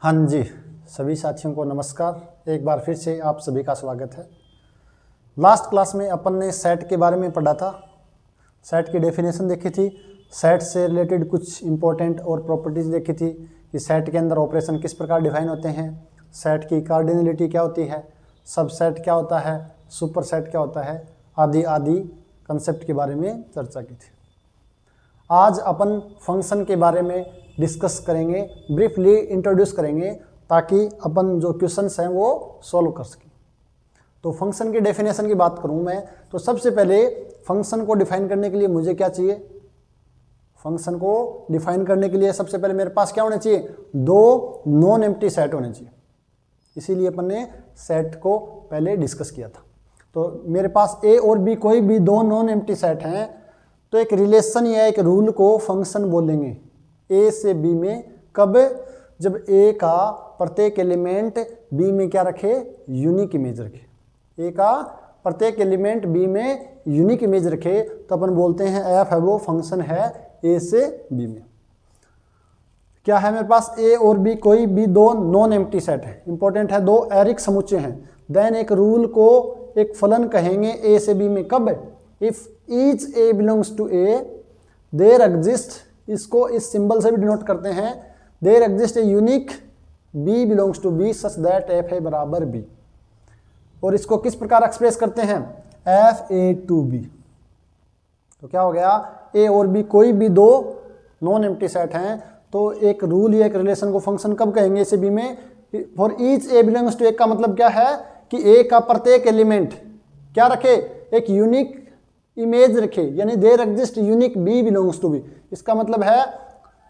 हाँ जी, सभी साथियों को नमस्कार। एक बार फिर से आप सभी का स्वागत है। लास्ट क्लास में अपन ने सेट के बारे में पढ़ा था। सेट की डेफिनेशन देखी थी, सेट से रिलेटेड कुछ इंपॉर्टेंट और प्रॉपर्टीज़ देखी थी कि सेट के अंदर ऑपरेशन किस प्रकार डिफाइन होते हैं, सेट की कार्डिनलिटी क्या होती है, सब सेट क्या होता है, सुपर सेट क्या होता है, आदि आदि कंसेप्ट के बारे में चर्चा की थी। आज अपन फंक्शन के बारे में डिस्कस करेंगे, ब्रीफली इंट्रोड्यूस करेंगे ताकि अपन जो क्वेश्चंस हैं वो सॉल्व कर सकें। तो फंक्शन की डेफिनेशन की बात करूं मैं तो सबसे पहले फंक्शन को डिफाइन करने के लिए मुझे क्या चाहिए, फंक्शन को डिफाइन करने के लिए सबसे पहले मेरे पास क्या होने चाहिए, दो नॉन एम्प्टी सेट होने चाहिए। इसीलिए अपन ने सेट को पहले डिस्कस किया था। तो मेरे पास ए और बी कोई भी दो नॉन एम्प्टी सेट हैं तो एक रिलेशन या एक रूल को फंक्शन बोलेंगे ए से बी में। कब? जब ए का प्रत्येक एलिमेंट बी में क्या रखे, यूनिक इमेज रखे। ए का प्रत्येक एलिमेंट बी में यूनिक इमेज रखे तो अपन बोलते हैं एफ है वो फंक्शन है ए से बी में। क्या है मेरे पास, ए और बी कोई भी दो नॉन एम्प्टी सेट है, इंपॉर्टेंट है, दो एरिक समुच्चय हैं। देन एक रूल को एक फलन कहेंगे ए से बी में। कब? If each A belongs to A there exist, इसको इस सिंबल से भी डिनोट करते हैं, there exist a unique B belongs to B such that F A बराबर बी। और इसको किस प्रकार एक्सप्रेस करते हैं, एफ ए टू बी। तो क्या हो गया, ए और बी कोई भी दो नॉन एम्प्टी सेट हैं तो एक रूल या एक रिलेशन को फंक्शन कब कहेंगे, ए से बी में। For each A belongs to A का मतलब क्या है कि ए का प्रत्येक एलिमेंट क्या रखे, एक यूनिक इमेज रखे, यानी there exist unique B belongs to B. इसका मतलब है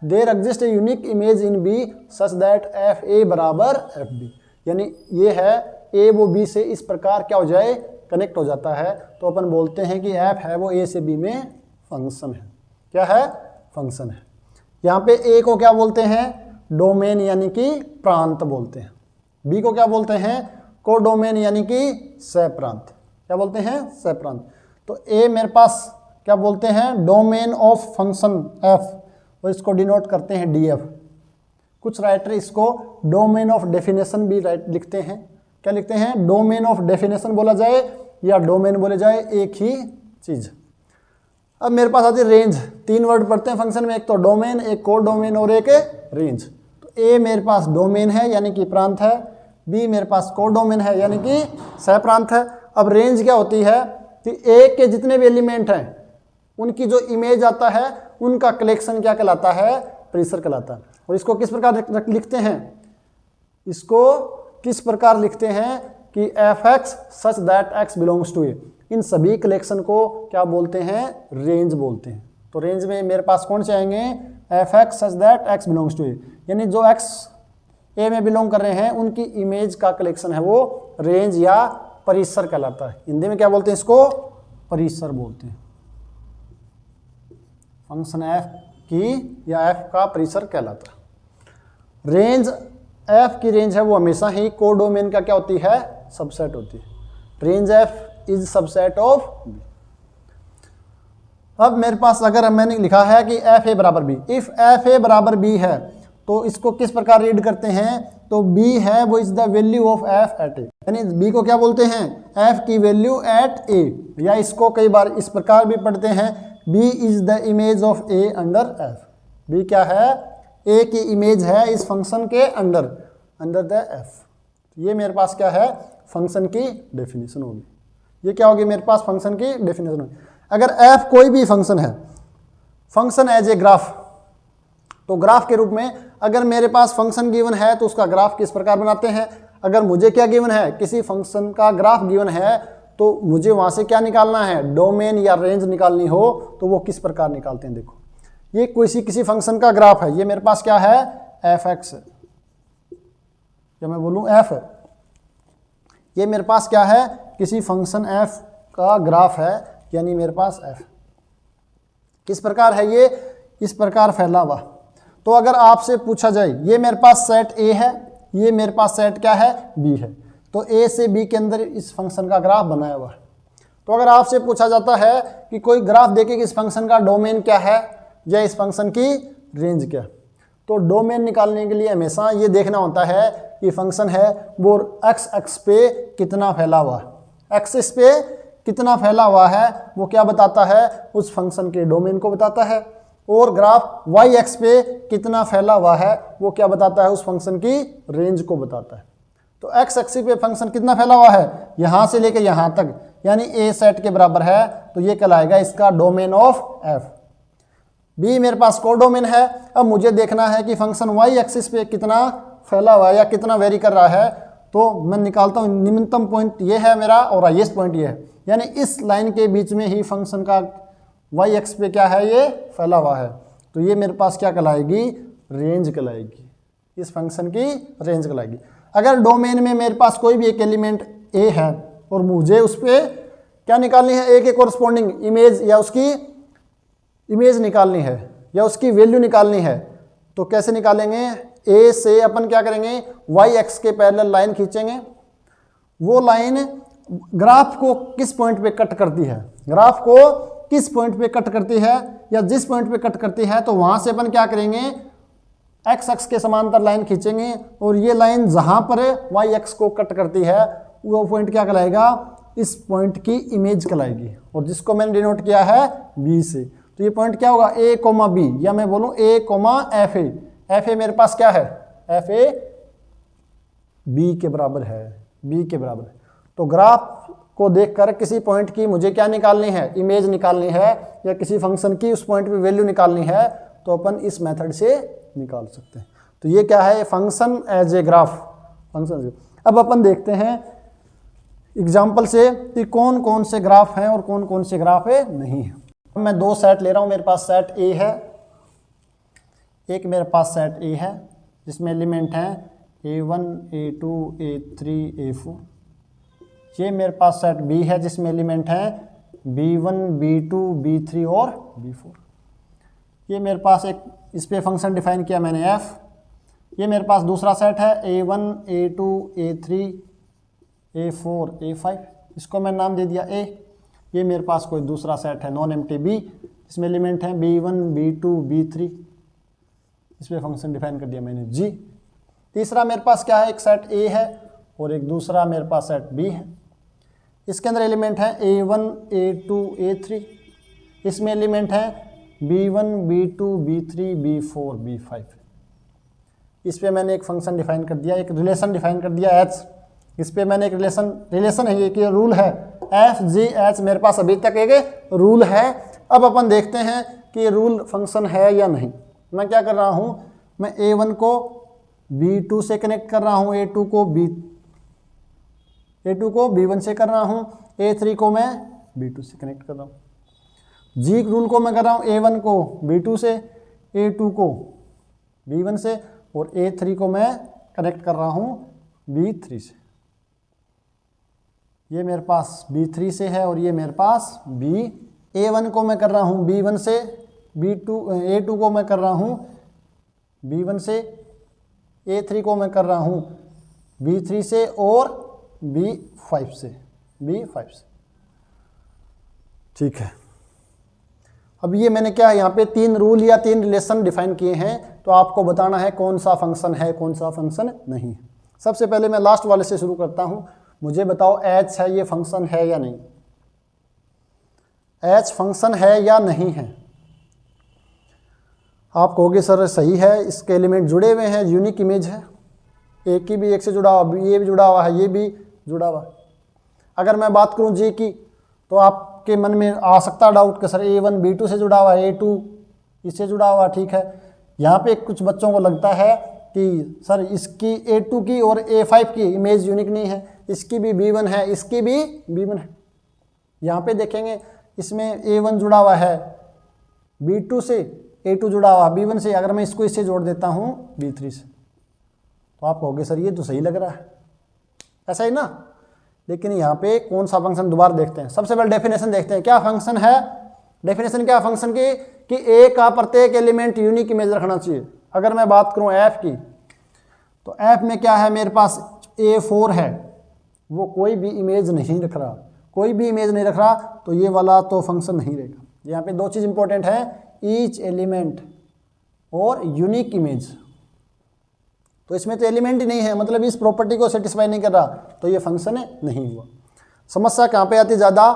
there exist a unique image in B such that F A बराबर एफ बी। यानी ये है ए वो बी से इस प्रकार क्या हो जाए, कनेक्ट हो जाता है। तो अपन बोलते हैं कि एफ है वो ए से बी में फंक्शन है। क्या है, फंक्शन है। यहाँ पे ए को क्या बोलते हैं, डोमेन यानी कि प्रांत बोलते हैं। बी को क्या बोलते हैं, कोडोमेन यानी कि सहप्रांत। क्या बोलते हैं, सहप्रांत। तो ए मेरे पास क्या बोलते हैं, डोमेन ऑफ फंक्शन एफ, और इसको डिनोट करते हैं डी एफ। कुछ राइटर इसको डोमेन ऑफ डेफिनेशन भी लिखते हैं। क्या लिखते हैं, डोमेन ऑफ डेफिनेशन बोला जाए या डोमेन बोले जाए, एक ही चीज। अब मेरे पास आती है रेंज। तीन वर्ड पढ़ते हैं फंक्शन में, एक तो डोमेन, एक कोड डोमेन और एक रेंज। तो ए मेरे पास डोमेन है यानी कि प्रांत है, बी मेरे पास कोड डोमेन है यानी कि सहप्रांत है। अब रेंज क्या होती है कि ए के जितने भी एलिमेंट हैं उनकी जो इमेज आता है उनका कलेक्शन क्या कहलाता है, परिसर कहलाता है। और इसको किस प्रकार लिखते हैं, इसको किस प्रकार लिखते हैं कि F X such that X belongs to A. इन सभी कलेक्शन को क्या बोलते हैं, रेंज बोलते हैं। तो रेंज में मेरे पास कौन से आएंगे, F X such that X belongs to A, यानी जो एक्स ए में बिलोंग कर रहे हैं उनकी इमेज का कलेक्शन है वो रेंज या परिसर कहलाता है। हिंदी में क्या बोलते हैं, इसको परिसर बोलते हैं। फंक्शन एफ की या एफ का परिसर कहलाता है। रेंज, एफ की रेंज है वो हमेशा ही कोडोमेन का क्या होती है, सबसेट होती है। Range F is subset of B. अब मेरे पास अगर मैंने लिखा है कि एफ ए बराबर बी, इफ एफ ए बराबर बी है तो इसको किस प्रकार रीड करते हैं, तो बी है वो is the value of F at A, यानी बी को क्या बोलते हैं, एफ की वैल्यू एट ए। या इसको कई बार इस प्रकार भी पढ़ते हैं, B is the image of A under F. B क्या है, ए की इमेज है इस फंक्शन के अंडर, अंडर द एफ। ये मेरे पास क्या है, फंक्शन की डेफिनेशन होगी। ये क्या होगी, मेरे पास फंक्शन की डेफिनेशन होगी। अगर एफ कोई भी फंक्शन है, फंक्शन एज ए ग्राफ, तो ग्राफ के रूप में अगर मेरे पास फंक्शन गिवन है तो उसका ग्राफ किस प्रकार बनाते हैं। अगर मुझे क्या गिवन है, किसी फंक्शन का ग्राफ गिवन है तो मुझे वहां से क्या निकालना है, डोमेन या रेंज निकालनी हो तो वो किस प्रकार निकालते हैं। देखो ये किसी फंक्शन का ग्राफ है, ये मेरे पास क्या है, एफ एक्स है, या मैं बोलूं एफ है। ये मेरे पास क्या है, किसी फंक्शन एफ का ग्राफ है, यानी मेरे पास एफ किस प्रकार है, ये इस प्रकार फैला हुआ। तो अगर आपसे पूछा जाए, ये मेरे पास सेट ए है, ये मेरे पास सेट क्या है, बी है, तो ए से बी के अंदर इस फंक्शन का ग्राफ बनाया हुआ है। तो अगर आपसे पूछा जाता है कि कोई ग्राफ देखे कि इस फंक्शन का डोमेन क्या है या इस फंक्शन की रेंज क्या है, तो डोमेन निकालने के लिए हमेशा ये देखना होता है कि फंक्शन है वो एक्स एक्स पे कितना फैला हुआ है, एक्सिस पे कितना फैला हुआ है वो क्या बताता है, उस फंक्शन के डोमेन को बताता है। और ग्राफ वाई एक्स पे कितना फैला हुआ है वो क्या बताता है, उस फंक्शन की रेंज को बताता है। तो एक्स एक्सिस पे फंक्शन कितना फैला हुआ है, यहाँ से लेकर यहाँ तक, यानी ए सेट के बराबर है, तो ये कहलाएगा इसका डोमेन ऑफ एफ। बी मेरे पास कोडोमेन है। अब मुझे देखना है कि फंक्शन वाई एक्सिस पे कितना फैला हुआ है या कितना वेरी कर रहा है, तो मैं निकालता हूँ निम्नतम पॉइंट ये है मेरा और हाईएस्ट पॉइंट ये है, यानी इस लाइन के बीच में ही फंक्शन का वाई एक्स पे क्या है, ये फैला हुआ है। तो ये मेरे पास क्या कहलाएगी, रेंज कहलाएगी, इस फंक्शन की रेंज कहलाएगी। अगर डोमेन में मेरे पास कोई भी एक एलिमेंट ए है और मुझे उस पर क्या निकालनी है, ए के कोरस्पॉन्डिंग इमेज या उसकी इमेज निकालनी है या उसकी वैल्यू निकालनी है, तो कैसे निकालेंगे, ए से अपन क्या करेंगे, वाई एक्स के पैरेलल लाइन खींचेंगे। वो लाइन ग्राफ को किस पॉइंट पे कट करती है, ग्राफ को किस पॉइंट पे कट करती है या जिस पॉइंट पे कट करती है, तो वहां से अपन क्या करेंगे, एक्स एक्स के समांतर लाइन खींचेंगे और ये लाइन जहां पर वाई एक्स को कट करती है वो पॉइंट क्या कहलाएगा, इस पॉइंट की इमेज कहलाएगी, और जिसको मैंने डिनोट किया है बी से। तो ये पॉइंट क्या होगा, ए कोमा बी, या मैं बोलूं A comma F A. F A मेरे पास क्या है, एफ ए बी के बराबर है, बी के बराबर है। तो ग्राफ को देखकर किसी पॉइंट की मुझे क्या निकालनी है, इमेज निकालनी है, या किसी फंक्शन की उस पॉइंट पे वैल्यू निकालनी है, तो अपन इस मेथड से निकाल सकते हैं। तो ये क्या है, function as a graph, function. अब अपन देखते हैं एग्जाम्पल से कि कौन कौन से ग्राफ हैं और कौन कौन से ग्राफ है नहीं है। अब मैं दो सेट ले रहा हूँ, मेरे पास सेट ए है, एक मेरे पास सेट ए है जिसमें एलिमेंट हैं A1, A2, A3, A4। ये मेरे पास सेट बी है जिसमें एलिमेंट हैं B1, B2, B3 और B4। ये मेरे पास एक, इस पे फंक्शन डिफाइन किया मैंने f। ये मेरे पास दूसरा सेट है A1, A2, A3, A4, A5, इसको मैं नाम दे दिया A। ये मेरे पास कोई दूसरा सेट है नॉन एम्प्टी B, इसमें एलिमेंट हैं B1, B2, B3, इस पर फंक्शन डिफाइन कर दिया मैंने G। तीसरा मेरे पास क्या है, एक सेट A है और एक दूसरा मेरे पास सेट B है। इसके अंदर एलिमेंट है A1, A2, A3, इसमें एलिमेंट है B1, B2, B3, B4, B5। इस पे मैंने एक फंक्शन डिफाइन कर दिया, एक रिलेशन डिफाइन कर दिया H। इस पे मैंने एक रिलेशन है, ये कि रूल है एफ जी एच, मेरे पास अभी तक एक रूल है। अब अपन देखते हैं कि रूल फंक्शन है या नहीं। मैं क्या कर रहा हूँ, मैं A1 को B2 से कनेक्ट कर रहा हूँ, A2 को B1 से कर रहा हूँ, A3 को मैं B2 से कनेक्ट कर रहा हूँ। जी रूल को मैं कर रहा हूँ A1 को B2 से, A2 को B1 से और A3 को मैं कनेक्ट कर रहा हूँ B3 से। ये मेरे पास B3 से है और ये मेरे पास A1 को मैं कर रहा हूँ B1 से, A2 को मैं कर रहा हूँ B1 से, A3 को मैं कर रहा हूँ B3 से और B5 से। ठीक है। अब ये मैंने क्या यहाँ पे तीन रूल या तीन रिलेशन डिफाइन किए हैं, तो आपको बताना है कौन सा फंक्शन है कौन सा फंक्शन नहीं। सबसे पहले मैं लास्ट वाले से शुरू करता हूँ। मुझे बताओ h है, ये फंक्शन है या नहीं, h फंक्शन है या नहीं है। आप कहोगे सर सही है, इसके एलिमेंट जुड़े हुए हैं, यूनिक इमेज है, एक की भी एक से जुड़ा हुआ, ये भी जुड़ा हुआ है, ये भी जुड़ा हुआ है। अगर मैं बात करूं जी की, तो आपके मन में आ सकता डाउट कि सर A1 B2 से जुड़ा हुआ है, A2 इससे जुड़ा हुआ, ठीक है। यहाँ पे कुछ बच्चों को लगता है कि सर इसकी A2 की और A5 की इमेज यूनिक नहीं है, इसकी भी B1 है, इसकी भी B1 है। यहाँ पे देखेंगे इसमें A1 जुड़ा हुआ है B2 से, A2 जुड़ा हुआ B1 से, अगर मैं इसको इससे जोड़ देता हूँ B3 से, तो आप कहोगे सर ये तो सही लग रहा है, ऐसा ही ना। लेकिन यहाँ पे कौन सा फंक्शन, दोबारा देखते हैं। सबसे पहले डेफिनेशन देखते हैं, क्या फंक्शन है। डेफिनेशन क्या फंक्शन की कि ए का प्रत्येक एलिमेंट यूनिक इमेज रखना चाहिए। अगर मैं बात करूँ एफ की, तो एफ में क्या है, मेरे पास A4 है, वो कोई भी इमेज नहीं रख रहा, कोई भी इमेज नहीं रख रहा, तो ये वाला तो फंक्शन नहीं रहेगा। यहाँ पे दो चीज़ इंपॉर्टेंट है, ईच एलिमेंट और यूनिक इमेज। तो इसमें तो एलिमेंट ही नहीं है, मतलब इस प्रॉपर्टी को सेटिस्फाई नहीं कर रहा, तो ये फंक्शन नहीं हुआ। समस्या कहाँ पे आती है ज़्यादा?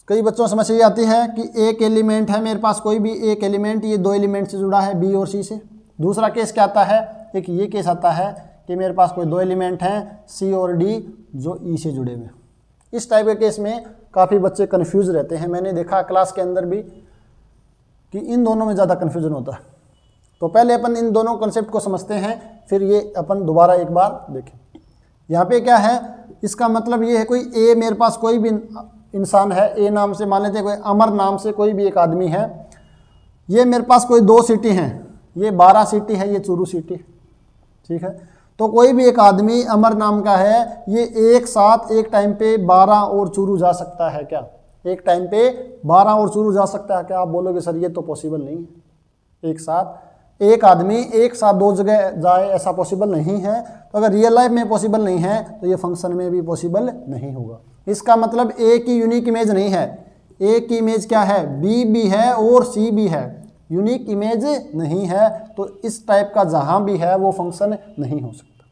कई बच्चों को समस्या ये आती है कि एक एलिमेंट है मेरे पास, कोई भी एक एलिमेंट, ये दो एलिमेंट से जुड़ा है बी और सी से। दूसरा केस क्या आता है? एक ये केस आता है कि मेरे पास कोई दो एलिमेंट हैं सी और डी जो ई से जुड़े हुए। इस टाइप के केस में काफ़ी बच्चे कन्फ्यूज रहते हैं। मैंने देखा क्लास के अंदर भी कि इन दोनों में ज़्यादा कन्फ्यूजन होता है। तो पहले अपन इन दोनों कॉन्सेप्ट को समझते हैं, फिर ये अपन दोबारा एक बार देखें। यहाँ पे क्या है, इसका मतलब ये है कोई ए, मेरे पास कोई भी इंसान है, ए नाम से मान लेते हैं, कोई अमर नाम से कोई भी एक आदमी है। ये मेरे पास कोई दो सिटी हैं, ये 12 सिटी है, ये चूरू सिटी, ठीक है। तो कोई भी एक आदमी अमर नाम का है, ये एक साथ एक टाइम पे 12 और चूरू जा सकता है क्या? एक टाइम पे 12 और चूरू जा सकता है क्या? आप बोलोगे सर ये तो पॉसिबल नहीं है, एक साथ एक आदमी एक साथ दो जगह जाए, ऐसा पॉसिबल नहीं है। तो अगर रियल लाइफ में पॉसिबल नहीं है तो ये फंक्शन में भी पॉसिबल नहीं होगा। इसका मतलब ए की यूनिक इमेज नहीं है। ए की इमेज क्या है? बी भी है और सी भी है, यूनिक इमेज नहीं है। तो इस टाइप का जहां भी है वो फंक्शन नहीं हो सकता।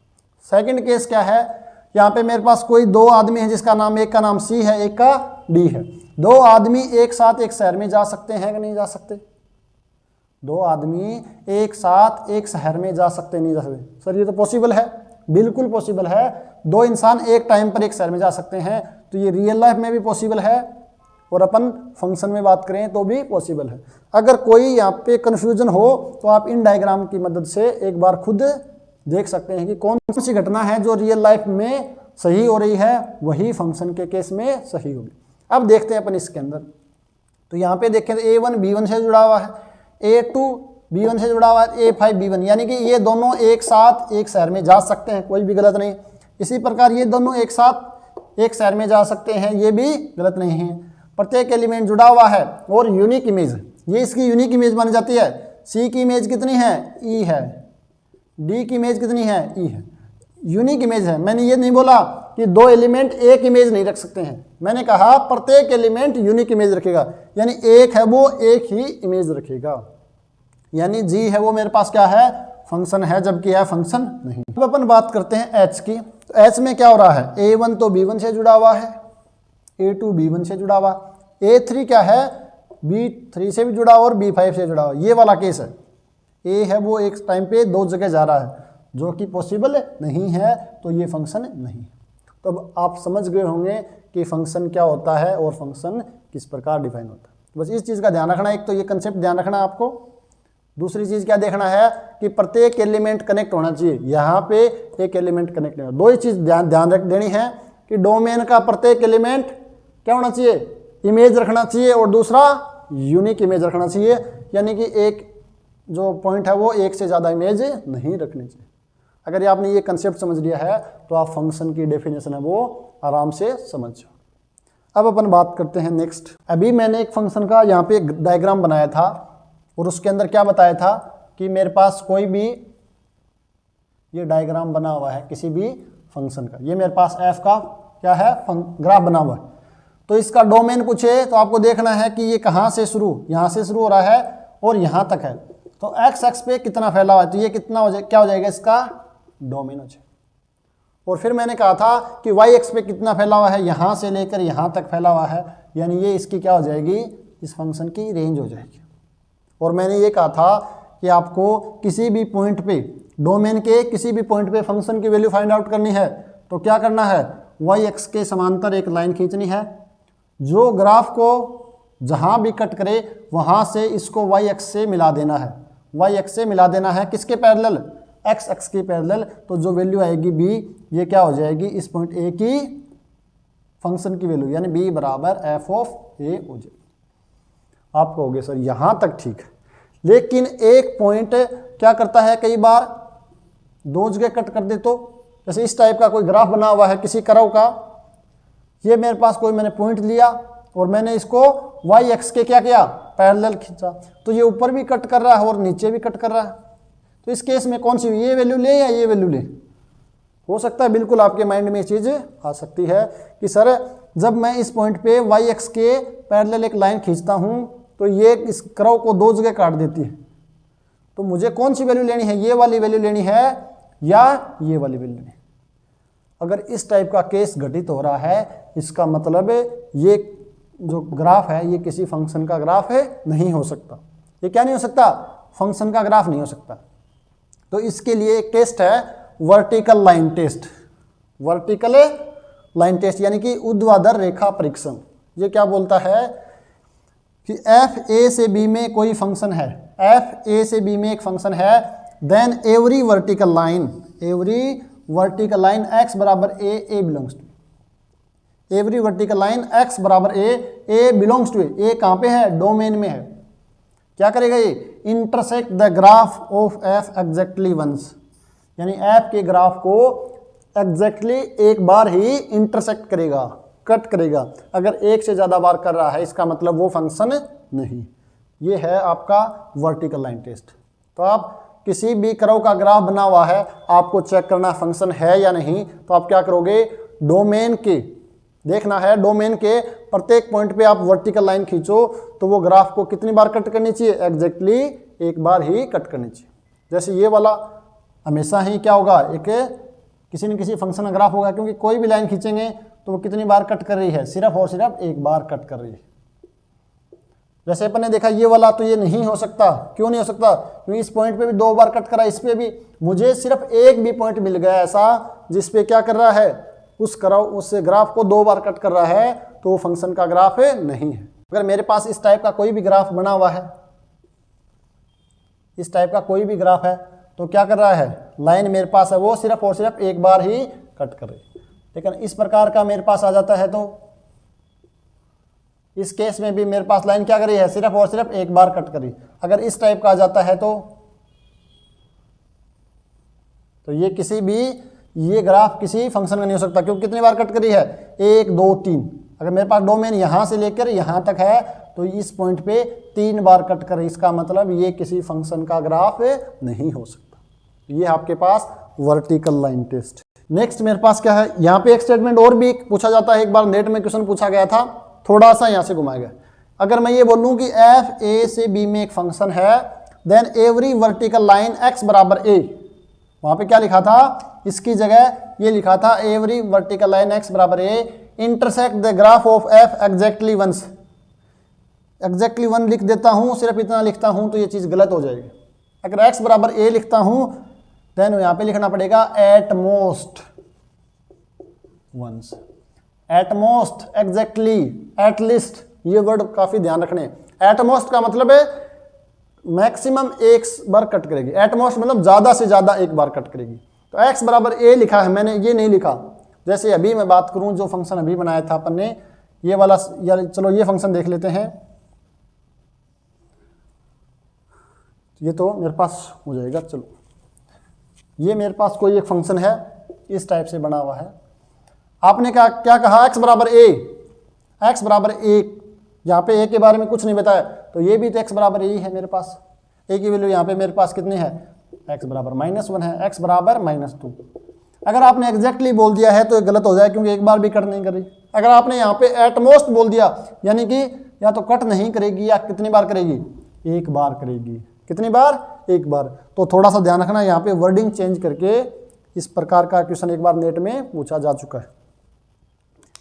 सेकंड केस क्या है? यहाँ पे मेरे पास कोई दो आदमी है जिसका नाम, एक का नाम सी है, एक का डी है। दो आदमी एक साथ एक शहर में जा सकते हैं कि नहीं जा सकते? दो आदमी एक साथ एक शहर में जा सकते नहीं जा सकते? सर ये तो पॉसिबल है, बिल्कुल पॉसिबल है। दो इंसान एक टाइम पर एक शहर में जा सकते हैं, तो ये रियल लाइफ में भी पॉसिबल है और अपन फंक्शन में बात करें तो भी पॉसिबल है। अगर कोई यहाँ पे कन्फ्यूजन हो तो आप इन डायग्राम की मदद से एक बार खुद देख सकते हैं कि कौन सी घटना है जो रियल लाइफ में सही हो रही है, वही फंक्शन के केस में सही होगी। अब देखते हैं अपन इसके अंदर। तो यहाँ पे देखें A1 B1 से जुड़ा हुआ है, A2 B1 से जुड़ा हुआ है, A5 B1, यानी कि ये दोनों एक साथ एक शहर में जा सकते हैं, कोई भी गलत नहीं। इसी प्रकार ये दोनों एक साथ एक शहर में जा सकते हैं, ये भी गलत नहीं है। प्रत्येक एलिमेंट जुड़ा हुआ है और यूनिक इमेज, ये इसकी यूनिक इमेज मानी जाती है। सी की इमेज कितनी है? ई है। डी की इमेज कितनी है? ई है। यूनिक इमेज है। मैंने ये नहीं बोला कि दो एलिमेंट एक इमेज नहीं रख सकते हैं, मैंने कहा प्रत्येक एलिमेंट यूनिक इमेज रखेगा, यानी एक है वो एक ही इमेज रखेगा। यानी जी है वो मेरे पास क्या है? फंक्शन है, जबकि है फंक्शन नहीं। अब अपन बात करते हैं एच की। तो एच में क्या हो रहा है? A1 तो B1 से जुड़ा हुआ है, A2 B1 से जुड़ा हुआ, A3 क्या है? B3 से भी जुड़ा हुआ और B5 से जुड़ा हुआ। ये वाला केस है। ए है वो एक टाइम पे दो जगह जा रहा है, जो कि पॉसिबल नहीं है, तो ये फंक्शन नहीं। तो अब आप समझ गए होंगे कि फंक्शन क्या होता है और फंक्शन किस प्रकार डिफाइन होता है। बस इस चीज़ का ध्यान रखना, एक तो ये कंसेप्ट ध्यान रखना आपको। दूसरी चीज़ क्या देखना है कि प्रत्येक एलिमेंट कनेक्ट होना चाहिए। यहाँ पे एक एलिमेंट कनेक्ट नहीं होना। दो ही चीज़ ध्यान रख देनी है कि डोमेन का प्रत्येक एलिमेंट क्या होना चाहिए? इमेज रखना चाहिए, और दूसरा यूनिक इमेज रखना चाहिए, यानी कि एक जो पॉइंट है वो एक से ज़्यादा इमेज नहीं रखनी चाहिए। अगर आपने ये कंसेप्ट समझ लिया है तो आप फंक्शन की डेफिनेशन है वो आराम से समझ जाओ। अब अपन बात करते हैं नेक्स्ट। अभी मैंने एक फंक्शन का यहाँ पे एक डायग्राम बनाया था और उसके अंदर क्या बताया था कि मेरे पास कोई भी ये डायग्राम बना हुआ है किसी भी फंक्शन का, ये मेरे पास एफ का क्या है? ग्राफ बना हुआ है। तो इसका डोमेन पूछे तो आपको देखना है कि ये कहाँ से शुरू, यहाँ से शुरू हो रहा है और यहाँ तक है। तो एक्स एक्स पे कितना फैला हुआ है, तो ये कितना हो जाए, क्या हो जाएगा? इसका डोमेन हो जाए। और फिर मैंने कहा था कि वाई एक्स पे कितना फैला हुआ है, यहाँ से लेकर यहाँ तक फैला हुआ है, यानी ये इसकी क्या हो जाएगी? इस फंक्शन की रेंज हो जाएगी। और मैंने ये कहा था कि आपको किसी भी पॉइंट पे, डोमेन के किसी भी पॉइंट पे फंक्शन की वैल्यू फाइंड आउट करनी है तो क्या करना है? वाई एक्स के समांतर एक लाइन खींचनी है, जो ग्राफ को जहाँ भी कट करे वहाँ से इसको वाई एक्स से मिला देना है। वाई एक्स से मिला देना है किसके पैरेलल? एक्स एक्स के पैरेलल। तो जो वैल्यू आएगी बी, ये क्या हो जाएगी? इस पॉइंट ए की फंक्शन की वैल्यू, यानी बी बराबर एफ ऑफ ए हो जाएगी। आप कहोगे सर यहाँ तक ठीक है, लेकिन एक पॉइंट क्या करता है, कई बार दो जगह कट कर दे। तो जैसे इस टाइप का कोई ग्राफ बना हुआ है किसी कर्व का, ये मेरे पास कोई मैंने पॉइंट लिया और मैंने इसको वाई एक्स के क्या किया? पैरेलल खींचा, तो ये ऊपर भी कट कर रहा है और नीचे भी कट कर रहा है। तो इस केस में कौन सी, ये वैल्यू ले या ये वैल्यू ले? हो सकता है बिल्कुल आपके माइंड में ये चीज़ आ सकती है कि सर जब मैं इस पॉइंट पे वाई एक्स के पैरेलल एक लाइन खींचता हूँ तो ये इस कर्व को दो जगह काट देती है, तो मुझे कौन सी वैल्यू लेनी है, ये वाली वैल्यू लेनी है या ये वाली वैल्यू लेनी है। अगर इस टाइप का केस घटित हो रहा है, इसका मतलब ये जो ग्राफ है ये किसी फंक्शन का ग्राफ है, नहीं हो सकता। ये क्या नहीं हो सकता, फंक्शन का ग्राफ नहीं हो सकता। तो इसके लिए एक टेस्ट है vertical line test. Vertical line test यानी कि ऊर्ध्वाधर रेखा परीक्षण। ये क्या बोलता है कि एफ ए से बी में कोई फंक्शन है, एफ ए से बी में एक फंक्शन है, then every vertical line X बराबर A belongs to, every vertical line X बराबर ए बिलोंग्स टू ए कहाँ पे है, डोमेन में है। क्या करेगा ये, intersect the graph of F exactly once, यानी एफ के ग्राफ को एग्जैक्टली एक बार ही इंटरसेक्ट करेगा, कट करेगा। अगर एक से ज़्यादा बार कर रहा है इसका मतलब वो फंक्शन नहीं। ये है आपका वर्टिकल लाइन टेस्ट। तो आप किसी भी कर्व का ग्राफ बना हुआ है, आपको चेक करना फंक्शन है या नहीं, तो आप क्या करोगे, डोमेन के देखना है, डोमेन के प्रत्येक पॉइंट पे आप वर्टिकल लाइन खींचो तो वो ग्राफ को कितनी बार कट करनी चाहिए, एग्जैक्टली एक बार ही कट करनी चाहिए। जैसे ये वाला हमेशा ही क्या होगा, एक किसी न किसी फंक्शन का ग्राफ होगा, क्योंकि कोई भी लाइन खींचेंगे तो वो कितनी बार कट कर रही है, सिर्फ और सिर्फ एक बार कट कर रही है। जैसे अपन ने देखा ये वाला, तो ये नहीं हो सकता। क्यों नहीं हो सकता, क्योंकि इस पॉइंट पे भी 2 बार कट करा, इस पे भी। मुझे सिर्फ एक भी पॉइंट मिल गया ऐसा जिस पे क्या कर रहा है, उस ग्राफ को 2 बार कट कर रहा है, तो वो फंक्शन का ग्राफ नहीं है। अगर मेरे पास इस टाइप का कोई भी ग्राफ बना हुआ है, इस टाइप का कोई भी ग्राफ है, तो क्या कर रहा है, लाइन मेरे पास है वो सिर्फ और सिर्फ एक बार ही कट कर रही है। लेकिन इस प्रकार का मेरे पास आ जाता है तो इस केस में भी मेरे पास लाइन क्या करी है, सिर्फ और सिर्फ एक बार कट करी। अगर इस टाइप का आ जाता है तो ये ग्राफ किसी फंक्शन का नहीं हो सकता, क्योंकि कितनी बार कट करी है, 1 2 3। अगर मेरे पास डोमेन यहां से लेकर यहां तक है तो इस पॉइंट पे 3 बार कट करी, इसका मतलब ये किसी फंक्शन का ग्राफ नहीं हो सकता। ये आपके पास वर्टिकल लाइन टेस्ट। नेक्स्ट मेरे पास क्या है, यहाँ पे एक स्टेटमेंट और भी पूछा जाता है, एक बार नेट में क्वेश्चन पूछा गया था, थोड़ा सा यहाँ से घुमाया गया। अगर मैं ये बोलूँ कि एफ ए से बी में एक फंक्शन है, then every vertical line X बराबर ए, वहाँ पे क्या लिखा था, इसकी जगह ये लिखा था एवरी वर्टिकल लाइन एक्स बराबर A intersect the graph of F exactly once. Exactly 1 लिख देता हूँ, सिर्फ इतना लिखता हूँ तो ये चीज़ गलत हो जाएगी। अगर एक्स बराबर ए लिखता हूँ देन यहाँ पे लिखना पड़ेगा at most once, at most, exactly, at least, ये वर्ड काफी ध्यान रखने। एट मोस्ट का मतलब है मैक्सिमम एक बार कट करेगी, एट मोस्ट मतलब ज्यादा से ज्यादा एक बार कट करेगी। तो एक्स बराबर ए लिखा है, मैंने ये नहीं लिखा। जैसे अभी मैं बात करूं, जो फंक्शन अभी बनाया था अपन ने, ये वाला, यार चलो ये फंक्शन देख लेते हैं। ये तो मेरे पास हो जाएगा, चलो ये मेरे पास कोई एक फंक्शन है, इस टाइप से बना हुआ है। आपने क्या कहा, एक्स बराबर ए, एक्स बराबर ए, यहाँ पे ए के बारे में कुछ नहीं बताया, तो ये भी तो एक्स बराबर ए है मेरे पास। ए की वैल्यू यहाँ पे मेरे पास कितनी है, एक्स बराबर -1 है, एक्स बराबर -2। अगर आपने एग्जैक्टली बोल दिया है तो ये गलत हो जाए, क्योंकि एक बार भी कट नहीं करी। अगर आपने यहाँ पे एट मोस्ट बोल दिया, यानी कि या तो कट नहीं करेगी या कितनी बार करेगी, एक बार करेगी। कितनी बार, एक बार। तो थोड़ा सा ध्यान रखना, यहाँ पे वर्डिंग चेंज करके इस प्रकार का क्वेश्चन एक बार नेट में पूछा जा चुका है।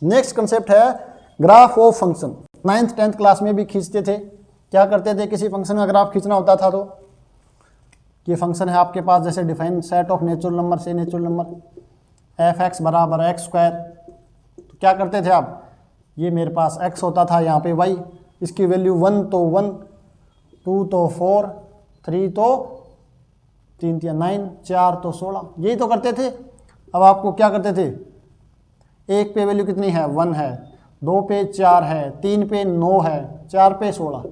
नेक्स्ट कंसेप्ट है graph of function. 9th 10th class में भी खींचते थे। क्या करते थे, किसी फंक्शन का ग्राफ खींचना होता था तो ये फंक्शन है आपके पास, जैसे define set of natural number से नेचुरल नंबर एफ एक्स बराबर एक्स स्क्वायर। तो क्या करते थे आप, ये मेरे पास x होता था, यहाँ पे y, इसकी वैल्यू 1 तो 1, 2 तो 4, 3 तो 3 या 9, 4 तो 16, यही तो करते थे। अब आपको क्या करते थे, 1 पे वैल्यू कितनी है, 1 है, 2 पे 4 है, 3 पे 9 है, 4 पे 16।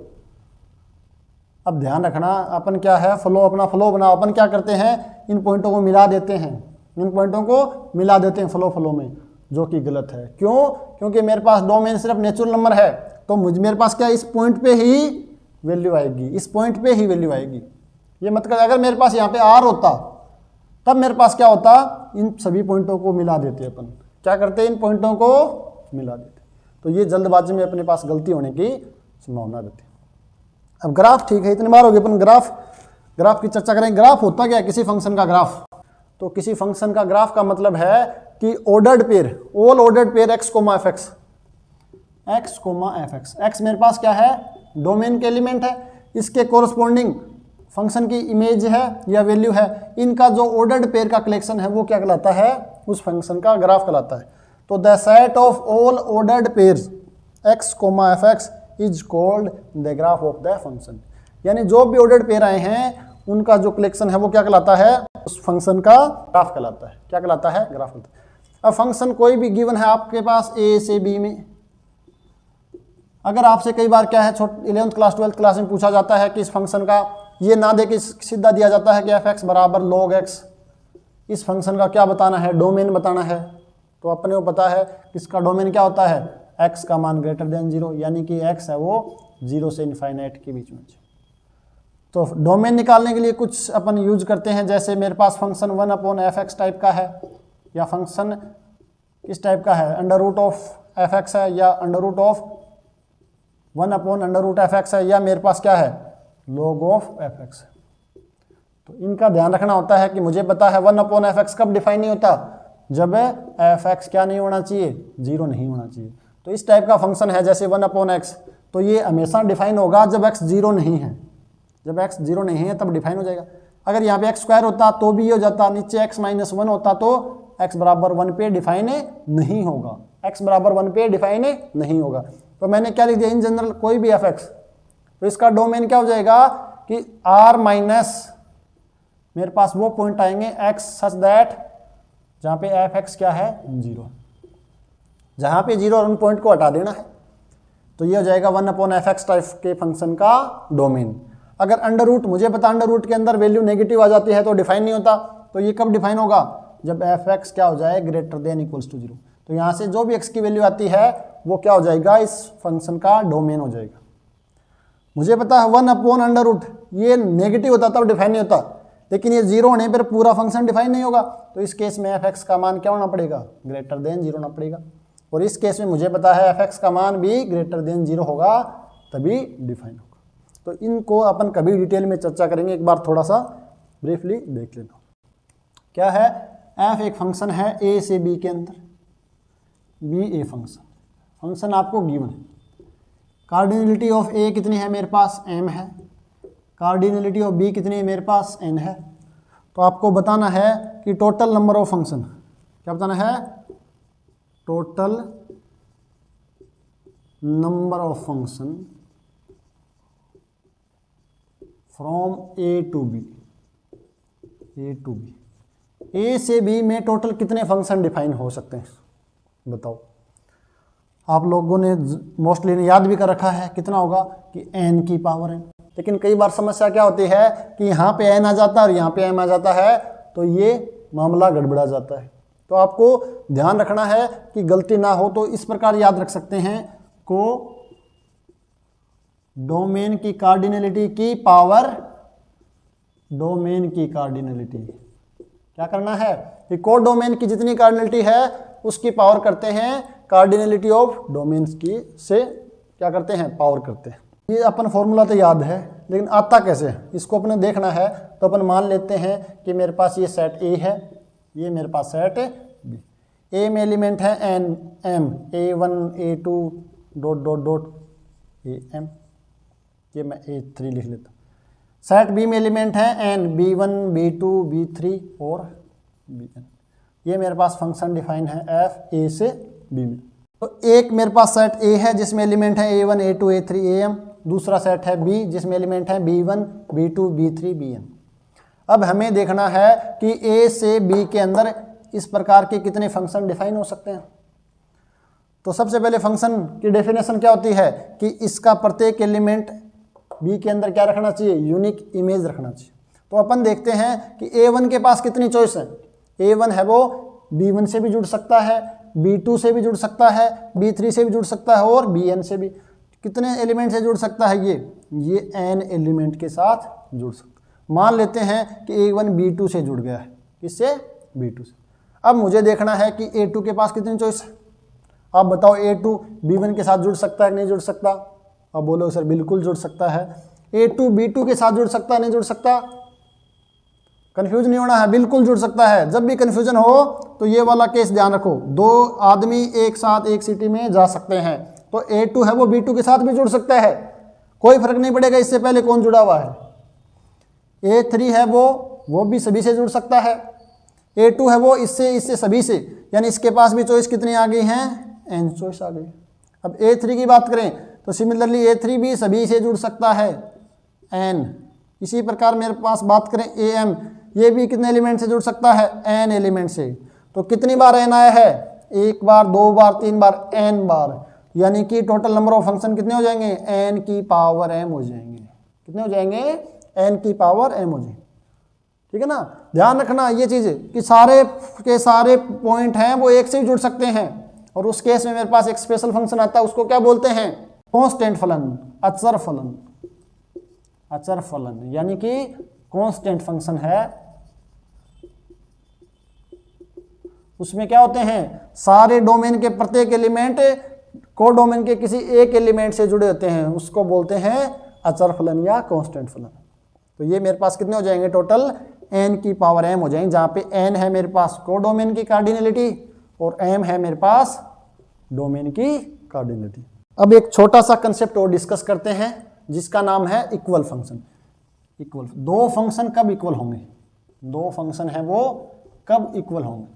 अब ध्यान रखना, अपन क्या है, अपना फ्लो बनाओ। अपन क्या करते हैं, इन पॉइंटों को मिला देते हैं, इन पॉइंटों को मिला देते हैं फ्लो में, जो कि गलत है। क्यों, क्योंकि मेरे पास डोमेन सिर्फ नेचुरल नंबर है, तो मेरे पास क्या, इस पॉइंट पे ही वैल्यू आएगी, इस पॉइंट पे ही वैल्यू आएगी। ये मतलब अगर मेरे पास यहाँ पे r होता, तब मेरे पास क्या होता, इन सभी पॉइंटों को मिला देते अपन। क्या करते, इन पॉइंटों को मिला देते। तो ये जल्दबाजी में अपने पास गलती होने की संभावना रहती है। अब ग्राफ ठीक है, इतनी बार हो गई अपन ग्राफ ग्राफ की चर्चा करें। ग्राफ होता क्या है किसी फंक्शन का ग्राफ? तो किसी फंक्शन का ग्राफ का मतलब है कि ordered pair, all ordered pair x, fx, x, fx, x मेरे पास क्या है? डोमेन के एलिमेंट है, इसके कोरस्पॉन्डिंग फंक्शन की इमेज है या वैल्यू है, इनका जो ऑर्डर्ड पेयर का कलेक्शन है वो क्या कहलाता है? उस फंक्शन का ग्राफ कहलाता है। तो the set of all ordered pairs x, fx is called the graph of the function. यानी जो भी ऑर्डर्ड पेयर आए हैं उनका जो कलेक्शन है वो क्या कहलाता है? उस फंक्शन का ग्राफ कहलाता है। क्या कहलाता है? ग्राफ कहलाता है। अब फंक्शन कोई भी गिवन है आपके पास a से b में, अगर आपसे कई बार क्या है 11th क्लास 12th क्लास में पूछा जाता है कि इस फंक्शन का ये ना दे के सीधा दिया जाता है कि fx बराबर log x, इस फंक्शन का क्या बताना है? डोमेन बताना है। तो अपने को पता है कि इसका डोमेन क्या होता है? x का मान ग्रेटर देन 0, यानी कि x है वो 0 से इनफाइनाइट के बीच में। तो डोमेन निकालने के लिए कुछ अपन यूज करते हैं, जैसे मेरे पास फंक्शन 1/fx टाइप का है, या फंक्शन किस टाइप का है? अंडर रूट ऑफ fx है, या अंडर रूट ऑफ 1/√fx है, या मेरे पास क्या है? log ऑफ fx है। तो इनका ध्यान रखना होता है कि मुझे पता है 1/fx कब डिफाइन नहीं होता? जब fx क्या नहीं होना चाहिए? 0 नहीं होना चाहिए। तो इस टाइप का फंक्शन है जैसे 1/x, तो ये हमेशा डिफाइन होगा जब x 0 नहीं है। जब x 0 नहीं है तब डिफाइन हो जाएगा। अगर यहाँ पे x² होता तो भी ये हो जाता, नीचे x - 1 होता तो x बराबर 1 पे डिफाइन नहीं होगा, x बराबर 1 पे डिफाइन नहीं होगा। तो मैंने क्या लिख दिया? इन जनरल कोई भी fx, तो इसका डोमेन क्या हो जाएगा कि r माइनस मेरे पास वो पॉइंट आएंगे x सच दैट जहाँ पे fx क्या है? 0, जहाँ पे 0 और उन पॉइंट को हटा देना है। तो ये हो जाएगा 1/fx टाइप के फंक्शन का डोमेन। अगर अंडर रूट, मुझे पता अंडर रूट के अंदर वैल्यू नेगेटिव आ जाती है तो डिफाइन नहीं होता। तो ये कब डिफाइन होगा? जब fx क्या हो जाए? Greater than equals to 0। तो यहाँ से जो भी x की वैल्यू आती है वो क्या हो जाएगा? इस फंक्शन का डोमेन हो जाएगा। मुझे पता है 1/√, ये नेगेटिव होता तब डिफाइन नहीं होता, लेकिन ये 0 होने पर पूरा फंक्शन डिफाइन नहीं होगा। तो इस केस में fx का मान क्या होना पड़ेगा? ग्रेटर देन 0 होना पड़ेगा। और इस केस में मुझे पता है fx का मान भी ग्रेटर देन 0 होगा, तभी डिफाइन होगा। तो इनको अपन कभी डिटेल में चर्चा करेंगे, एक बार थोड़ा सा ब्रीफली देख लेना। क्या है? f एक फंक्शन है a से b के अंदर, b a फंक्शन आपको गिवन है। कार्डिनलिटी ऑफ a कितनी है? मेरे पास m है। कार्डिनलिटी ऑफ b कितनी है? मेरे पास n है। तो आपको बताना है कि टोटल नंबर ऑफ फंक्शन, क्या बताना है? Total number of function from a to b, a से b में टोटल कितने फंक्शन डिफाइन हो सकते हैं? बताओ। आप लोगों ने मोस्टली याद भी कर रखा है, कितना होगा कि n की पावर n। लेकिन कई बार समस्या क्या होती है कि यहाँ पे n आ जाता है और यहाँ पे m आ जाता है, तो ये मामला गड़बड़ा जाता है। तो आपको ध्यान रखना है कि गलती ना हो। तो इस प्रकार याद रख सकते हैं को डोमेन की कार्डिनलिटी की पावर, डोमेन की कार्डिनलिटी क्या करना है कि कोड डोमेन की जितनी कार्डिनलिटी है उसकी पावर करते हैं कार्डिनलिटी ऑफ डोमेन्स की से क्या करते हैं? पावर करते हैं। ये अपन फॉर्मूला तो याद है, लेकिन आता कैसे? इसको अपने देखना है। तो अपन मान लेते हैं कि मेरे पास ये सेट A है, ये मेरे पास सेट B। A में एलिमेंट है n m, A1 A2 dot dot dot AM, ये मैं A3 लिख लेता हूँ। सेट B में एलिमेंट है n, B1 B2 B3 और Bn। ये मेरे पास फंक्शन डिफाइन है f a से b में। तो एक मेरे पास सेट A है जिसमें एलिमेंट है A1 A2 A3 AM, दूसरा सेट है B जिसमें एलिमेंट है B1 B2 B3 Bn। अब हमें देखना है कि A से B के अंदर इस प्रकार के कितने फंक्शन डिफाइन हो सकते हैं। तो सबसे पहले फंक्शन की डेफिनेशन क्या होती है कि इसका प्रत्येक एलिमेंट B के अंदर क्या रखना चाहिए? यूनिक इमेज रखना चाहिए। तो अपन देखते हैं कि A1 के पास कितनी चॉइस है। A1 है वो B1 से भी जुड़ सकता है, B2 से भी जुड़ सकता है, B3 से भी जुड़ सकता है और Bn से भी। कितने एलिमेंट से जुड़ सकता है? ये n एलिमेंट के साथ जुड़ सकता है। मान लेते हैं कि A1 B2 से जुड़ गया है। किससे? B2 से। अब मुझे देखना है कि A2 के पास कितनी चॉइस है। आप बताओ A2 B1 के साथ जुड़ सकता है कि नहीं जुड़ सकता? अब बोलो सर बिल्कुल जुड़ सकता है। A2 B2 के साथ जुड़ सकता है नहीं जुड़ सकता? कंफ्यूज नहीं होना है, बिल्कुल जुड़ सकता है। जब भी कंफ्यूजन हो तो ये वाला केस ध्यान रखो, दो आदमी एक साथ एक सिटी में जा सकते हैं, तो A2 है वो B2 के साथ भी जुड़ सकता है, कोई फर्क नहीं पड़ेगा इससे पहले कौन जुड़ा हुआ है। A3 है वो भी सभी से जुड़ सकता है। A2 है वो इससे सभी से, यानी इसके पास भी चॉइस कितनी आ गई हैं, n चॉइस आ गई। अब A3 की बात करें तो सिमिलरली A3 भी सभी से जुड़ सकता है, n। इसी प्रकार मेरे पास बात करें AM, ये भी कितने एलिमेंट से जुड़ सकता है, n एलिमेंट से। तो कितनी बार n आया है, एक बार, दो बार, तीन बार, n बार, यानी कि टोटल नंबर ऑफ फंक्शन कितने हो जाएंगे, n की पावर m हो जाएंगे। कितने हो जाएंगे, n की पावर m हो जाएंगे। ठीक है ना, ध्यान रखना ये चीज़ कि सारे के सारे पॉइंट हैं वो एक से ही जुड़ सकते हैं। और उस केस में मेरे पास एक स्पेशल फंक्शन आता है, उसको क्या बोलते हैं, कांस्टेंट फलन, अचर फलन। अचर फलन यानी कि कांस्टेंट फंक्शन है, उसमें क्या होते हैं, सारे डोमेन के प्रत्येक एलिमेंट को डोमेन के किसी एक एलिमेंट से जुड़े होते हैं, उसको बोलते हैं अचर फलन या कांस्टेंट फलन। तो ये मेरे पास कितने हो जाएंगे, टोटल n की पावर m हो जाएंगे, जहाँ पे n है मेरे पास को डोमेन की कार्डिनलिटी और m है मेरे पास डोमेन की कार्डिनलिटी। अब एक छोटा सा कंसेप्ट और डिस्कस करते हैं जिसका नाम है इक्वल फंक्शन। इक्वल, दो फंक्शन कब इक्वल होंगे, दो फंक्शन है वो कब इक्वल होंगे।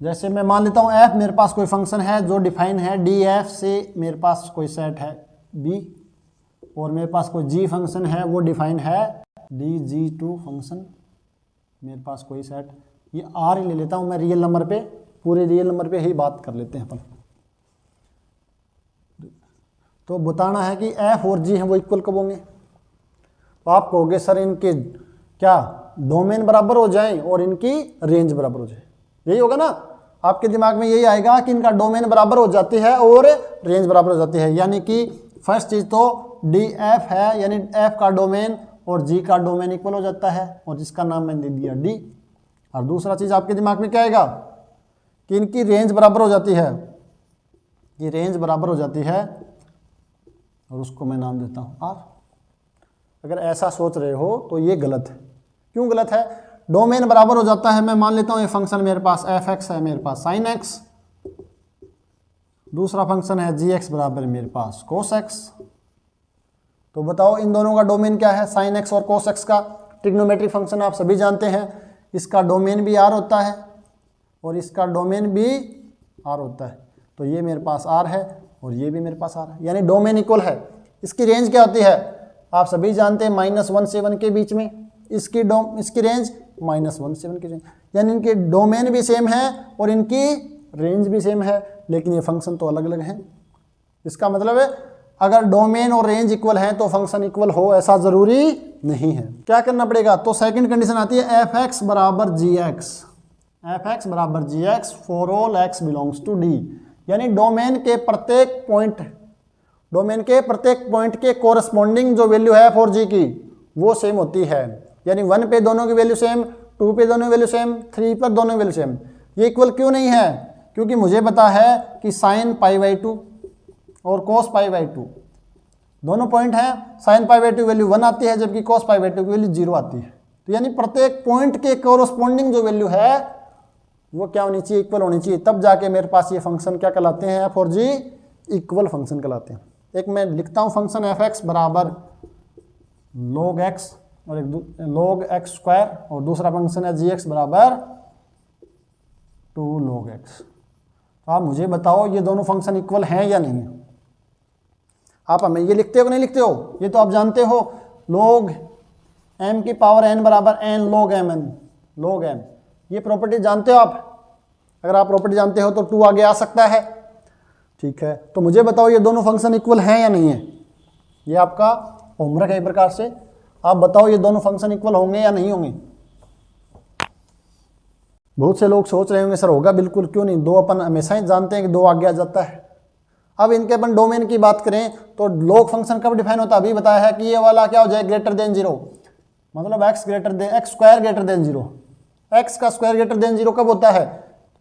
जैसे मैं मान लेता हूँ f मेरे पास कोई फंक्शन है जो डिफाइन है df से, मेरे पास कोई सेट है b, और मेरे पास कोई g फंक्शन है वो डिफाइन है dg2 फंक्शन, मेरे पास कोई सेट, ये r ले लेता हूँ मैं रियल नंबर पे, पूरे रियल नंबर पे ही बात कर लेते हैं अपन। तो बताना है कि f और g हैं वो इक्वल कब होंगे। तो आप कहोगे सर इनके क्या डोमेन बराबर हो जाएं और इनकी रेंज बराबर हो जाए, यही होगा ना, आपके दिमाग में यही आएगा कि इनका डोमेन बराबर हो जाती है और रेंज बराबर हो जाती है। यानी कि फर्स्ट चीज़ तो df है, यानी f का डोमेन और g का डोमेन इक्वल हो जाता है, और जिसका नाम मैंने दे दिया d। और दूसरा चीज़ आपके दिमाग में क्या आएगा कि इनकी रेंज बराबर हो जाती है, ये रेंज बराबर हो जाती है, और उसको मैं नाम देता हूँ r। अगर ऐसा सोच रहे हो तो ये गलत है। क्यों गलत है, डोमेन बराबर हो जाता है, मैं मान लेता हूँ ये फंक्शन मेरे पास f(x) है, मेरे पास sin x, दूसरा फंक्शन है gx बराबर मेरे पास cos x। तो बताओ इन दोनों का डोमेन क्या है, sin x और cos x का ट्रिग्नोमेट्रिक फंक्शन आप सभी जानते हैं, इसका डोमेन भी r होता है और इसका डोमेन भी r होता है। तो ये मेरे पास r है और ये भी मेरे पास r है, यानी डोमेन इक्वल है। इसकी रेंज क्या होती है, आप सभी जानते हैं -1 से 1 के बीच में, इसकी रेंज -1 से 1 की रेंज, यानी इनके डोमेन भी सेम है और इनकी रेंज भी सेम है, लेकिन ये फंक्शन तो अलग अलग हैं। इसका मतलब है अगर डोमेन और रेंज इक्वल हैं तो फंक्शन इक्वल हो, ऐसा ज़रूरी नहीं है। क्या करना पड़ेगा, तो सेकंड कंडीशन आती है f(x) बराबर gx, f(x) बराबर gx for all x belongs to d, यानी डोमेन के प्रत्येक पॉइंट के कोरस्पॉन्डिंग जो वैल्यू है f और g की वो सेम होती है, यानी 1 पे दोनों की वैल्यू सेम, 2 पे दोनों की वैल्यू सेम, 3 पर दोनों की वैल्यू सेम। ये इक्वल क्यों नहीं है, क्योंकि मुझे पता है कि sin π/2 और cos π/2 दोनों पॉइंट हैं, sin π/2 वैल्यू 1 आती है जबकि cos π/2 की वैल्यू 0 आती है। तो यानी प्रत्येक पॉइंट के कोरस्पॉन्डिंग जो वैल्यू है वो क्या होनी चाहिए, इक्वल होनी चाहिए, तब जाके मेरे पास ये फंक्शन क्या कहलाते हैं, f और g इक्वल फंक्शन कहलाते हैं। एक मैं लिखता हूँ फंक्शन f(x) बराबर log x और एक log x², और दूसरा फंक्शन है gx बराबर 2 log x। तो आप मुझे बताओ ये दोनों फंक्शन इक्वल हैं या नहीं है। आप हमें ये लिखते हो कि नहीं लिखते हो, ये तो आप जानते हो, log m की पावर n बराबर n log mn, log m, ये प्रॉपर्टी जानते हो आप। अगर आप प्रॉपर्टी जानते हो तो 2 आगे आ सकता है, ठीक है। तो मुझे बताओ ये दोनों फंक्शन इक्वल हैं या नहीं है, ये आपका होमवर्क है एक प्रकार से। आप बताओ ये दोनों फंक्शन इक्वल होंगे या नहीं होंगे। बहुत से लोग सोच रहे होंगे सर होगा, बिल्कुल क्यों नहीं, 2 अपन हमेशा ही जानते हैं कि 2 आगे आ जाता है। अब इनके अपन डोमेन की बात करें तो log फंक्शन कब डिफाइन होता है, अभी बताया है कि ये वाला क्या हो जाए ग्रेटर देन 0, मतलब x square greater than 0, x का स्क्वायर ग्रेटर देन 0 कब होता है,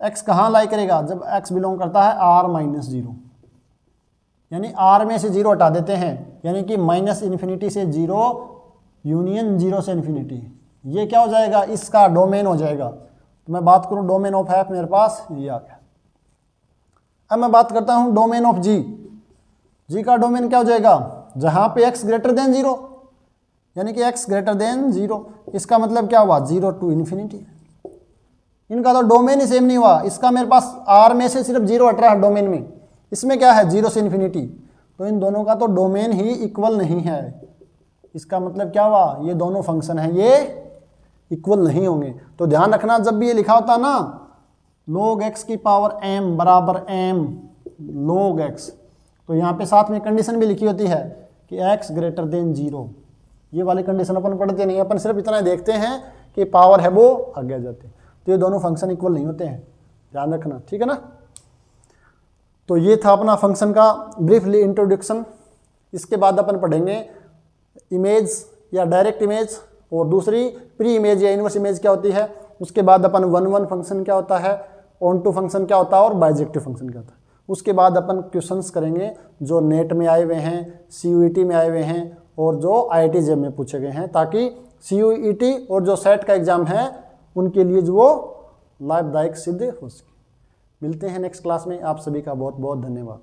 x कहाँ लाई करेगा, जब x बिलोंग करता है r-0, यानी r में से 0 हटा देते हैं, यानी कि -∞ से 0 यूनियन 0 से इन्फिनिटी, ये क्या हो जाएगा, इसका डोमेन हो जाएगा। तो मैं बात करूं डोमेन ऑफ एफ, मेरे पास ये आ गया। अब मैं बात करता हूं डोमेन ऑफ जी। जी का डोमेन क्या हो जाएगा, जहां पे x ग्रेटर देन 0, यानी कि x ग्रेटर देन 0, इसका मतलब क्या हुआ 0 टू इन्फिनिटी। इनका तो डोमेन ही सेम नहीं हुआ, इसका मेरे पास r में से सिर्फ 0 हट रहा है डोमेन में, इसमें क्या है 0 से इन्फिनिटी, तो इन दोनों का तो डोमेन ही इक्वल नहीं है। इसका मतलब क्या हुआ, ये दोनों फंक्शन हैं ये इक्वल नहीं होंगे। तो ध्यान रखना, जब भी ये लिखा होता ना log x की पावर m बराबर m log x, तो यहाँ पे साथ में कंडीशन भी लिखी होती है कि x ग्रेटर देन 0। ये वाली कंडीशन अपन पढ़ते नहीं, अपन सिर्फ इतना देखते हैं कि पावर है वो आगे आ जाते हैं। तो ये दोनों फंक्शन इक्वल नहीं होते हैं, ध्यान रखना, ठीक है ना। तो ये था अपना फंक्शन का ब्रीफली इंट्रोडक्शन। इसके बाद अपन पढ़ेंगे इमेज या डायरेक्ट इमेज, और दूसरी प्री इमेज या इनवर्स इमेज क्या होती है। उसके बाद अपन 1-1 फंक्शन क्या होता है, ऑन टू फंक्शन क्या होता है, और बाइजेक्टिव फंक्शन क्या होता है। उसके बाद अपन क्वेश्चंस करेंगे जो नेट में आए हुए हैं, CUET में आए हुए हैं, और जो IIT JEE में पूछे गए हैं, ताकि CUET और जो सेट का एग्जाम है उनके लिए जो वो लाभदायक सिद्ध हो सके। मिलते हैं नेक्स्ट क्लास में, आप सभी का बहुत बहुत धन्यवाद।